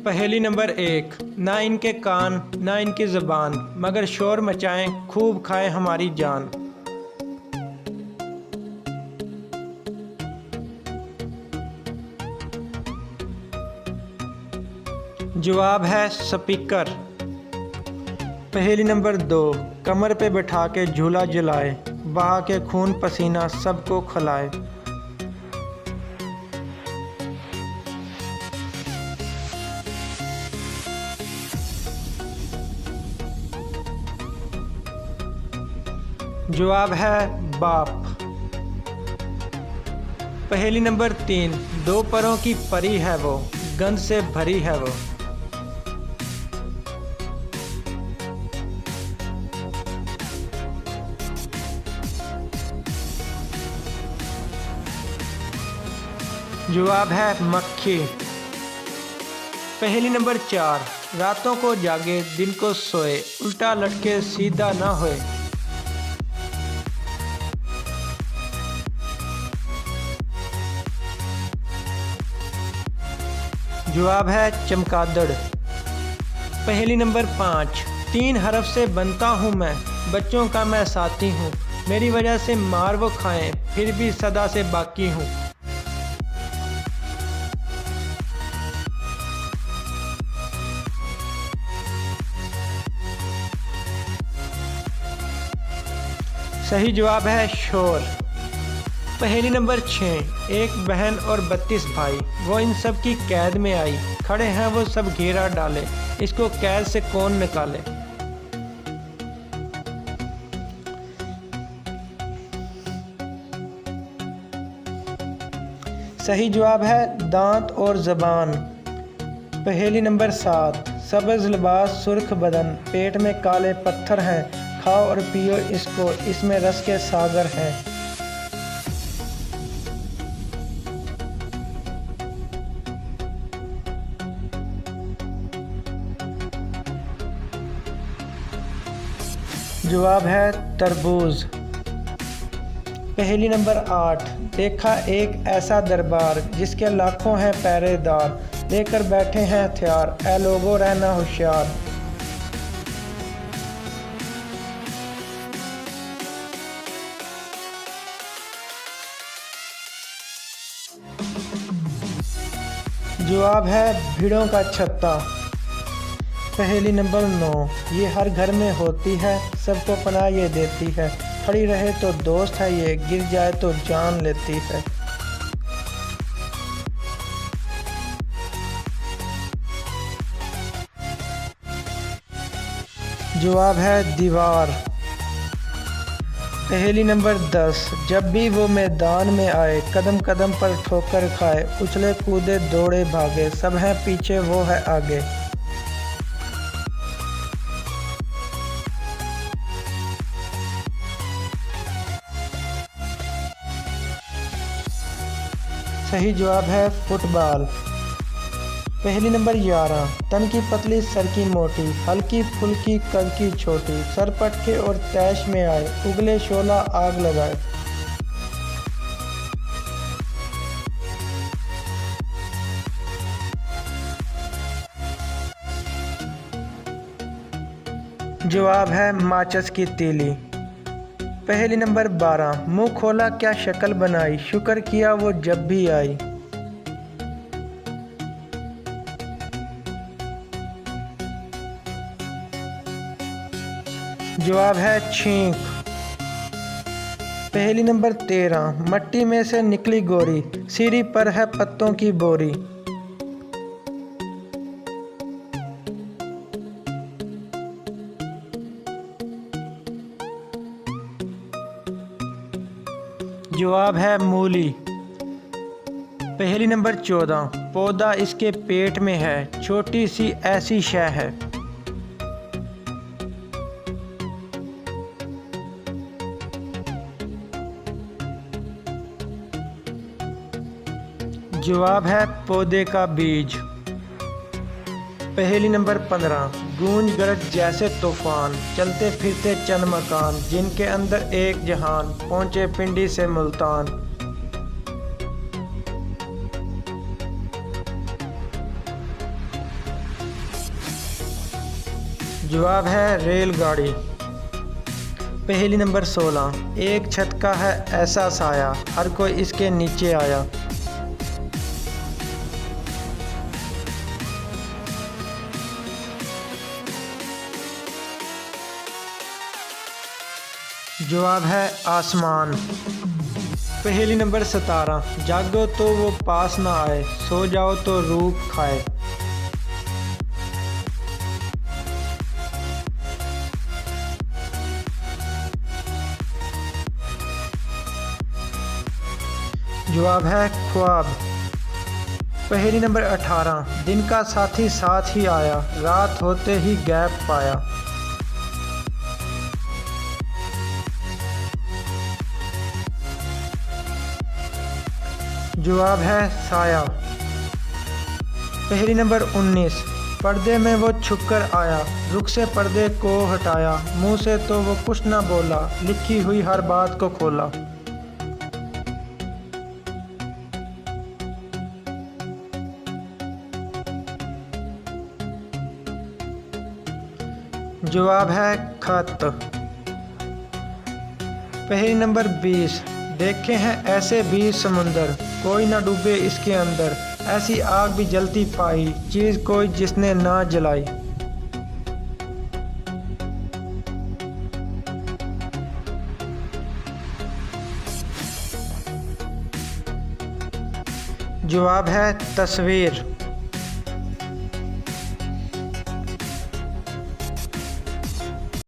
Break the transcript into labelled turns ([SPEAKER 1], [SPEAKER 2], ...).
[SPEAKER 1] पहेली नंबर 1। ना इनके कान ना इनकी ज़बान, मगर शोर मचाएं खूब खाएं हमारी जान। जवाब है स्पीकर। पहेली नंबर 2। कमर पे बैठा के झूला जलाए, बहा के खून पसीना सबको खिलाए। जवाब है बाप। पहेली नंबर 3। 2 परों की परी है वो, गंध से भरी है वो। जवाब है मक्खी। पहेली नंबर 4। रातों को जागे दिन को सोए, उल्टा लटके सीधा ना होए। जवाब है चमगादड़। पहेली नंबर 5। 3 हरफ से बनता हूँ मैं, बच्चों का मैं साथी हूँ। मेरी वजह से मार वो खाएं, फिर भी सदा से बाकी हूँ। सही जवाब है शोर। पहेली नंबर 6। एक बहन और 32 भाई, वो इन सब की कैद में आई। खड़े हैं वो सब घेरा डाले, इसको कैद से कौन निकाले। सही जवाब है दांत और ज़बान। पहेली नंबर 7। सब्ज़ लिबास सुर्ख बदन, पेट में काले पत्थर हैं। खाओ और पियो इसको, इसमें रस के सागर हैं। जवाब है तरबूज। पहेली नंबर 8। देखा एक ऐसा दरबार, जिसके लाखों हैं पहरेदार। लेकर बैठे हैं हथियार, ऐ लोगों रहना होशियार। जवाब है भीड़ों का छत्ता। पहेली नंबर 9। ये हर घर में होती है, सबको पनाह ये देती है। खड़ी रहे तो दोस्त है ये, गिर जाए तो जान लेती है। जवाब है दीवार। पहेली नंबर 10। जब भी वो मैदान में आए, कदम कदम पर ठोकर खाए। उछले कूदे दौड़े भागे, सब हैं पीछे वो है आगे। सही जवाब है फुटबॉल। पहेली नंबर 11। तन की पतली सर की मोटी, हल्की फुल्की कद की छोटी। सर पटके और तैश में आए, उगले शोला आग लगाए। जवाब है माचिस की तीली। पहेली नंबर 12। मुंह खोला क्या शक्ल बनाई, शुक्र किया वो जब भी आई। जवाब है छींक। पहेली नंबर 13। मट्टी में से निकली गोरी, सीढ़ी पर है पत्तों की बोरी। जवाब है मूली। पहेली नंबर 14। पौधा इसके पेट में है, छोटी सी ऐसी शय है। जवाब है पौधे का बीज। पहेली नंबर 15। गूंज गरज जैसे तूफान, चलते फिरते चंद मकान। जिनके अंदर एक जहान, पहुँचे पिंडी से मुल्तान। जवाब है रेलगाड़ी। पहेली नंबर 16, एक छत का है ऐसा साया, हर कोई इसके नीचे आया। जवाब है आसमान। पहेली नंबर 17, जागो तो वो पास ना आए, सो जाओ तो रूप खाए। जवाब है ख्वाब। पहेली नंबर 18, दिन का साथी साथ ही आया, रात होते ही गैप पाया। जवाब है साया। पहेली नंबर 19, पर्दे में वो छुपकर आया, रुख से पर्दे को हटाया, मुंह से तो वो कुछ ना बोला, लिखी हुई हर बात को खोला। जवाब है खत। पहेली नंबर 20, देखे हैं ऐसे 20 समुंदर, कोई ना डूबे इसके अंदर, ऐसी आग भी जलती पाई, चीज़ कोई जिसने ना जलाई। जवाब है तस्वीर।